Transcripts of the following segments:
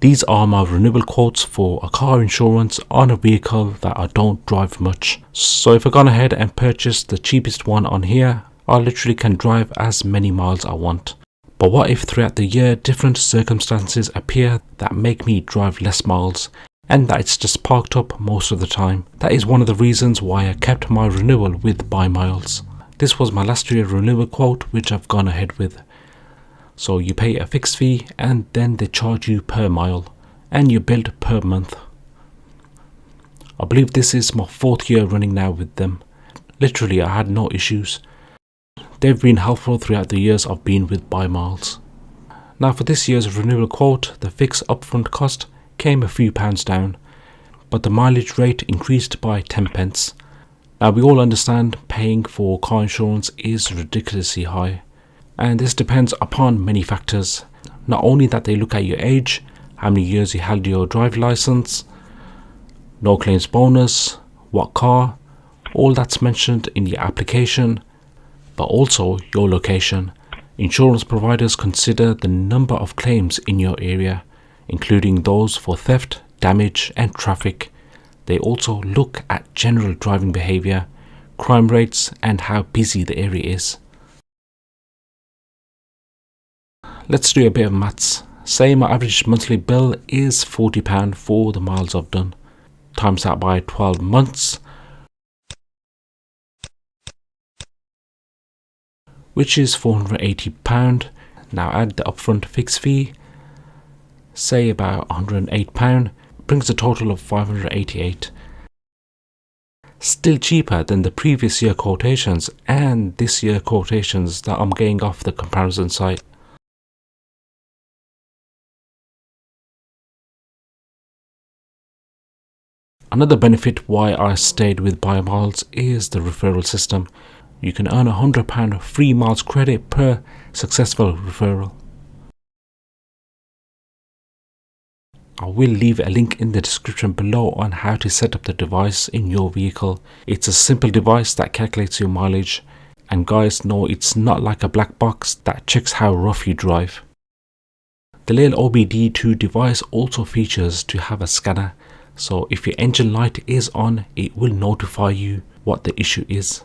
These are my renewal quotes for a car insurance on a vehicle that I don't drive much. So if I've gone ahead and purchased the cheapest one on here, I literally can drive as many miles I want. But what if throughout the year different circumstances appear that make me drive less miles, and that it's just parked up most of the time? That is one of the reasons why I kept my renewal with Buy Miles. This was my last year renewal quote, which I've gone ahead with. So you pay a fixed fee and then they charge you per mile and you're billed per month. I believe this is my 4th year running now with them. Literally I had no issues. They've been helpful throughout the years I've been with Buy Miles. Now for this year's renewal quote, the fixed upfront cost came a few pounds down, but the mileage rate increased by 10 pence. Now we all understand paying for car insurance is ridiculously high. And this depends upon many factors. Not only that they look at your age, how many years you held your driving license, no claims bonus, what car, all that's mentioned in your application, but also your location. Insurance providers consider the number of claims in your area, including those for theft, damage and traffic. They also look at general driving behavior, crime rates and how busy the area is. Let's do a bit of maths. Say my average monthly bill is £40 for the miles I've done. Times that by 12 months, which is £480. Now add the upfront fixed fee, say about £108, brings a total of £588. Still cheaper than the previous year quotations and this year quotations that I'm getting off the comparison site. Another benefit why I stayed with Buy Miles is the referral system. You can earn £100 free miles credit per successful referral. I will leave a link in the description below on how to set up the device in your vehicle. It's a simple device that calculates your mileage. And guys, no, it's not like a black box that checks how rough you drive. The little OBD2 device also features to have a scanner. So if your engine light is on, it will notify you what the issue is.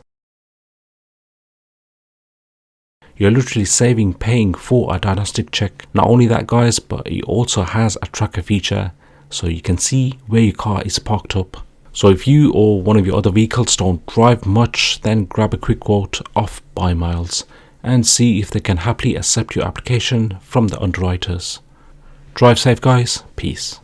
You're literally saving paying for a diagnostic check. Not only that guys, but it also has a tracker feature so you can see where your car is parked up. So if you or one of your other vehicles don't drive much, then grab a quick quote off Buy Miles and see if they can happily accept your application from the underwriters. Drive safe guys, peace.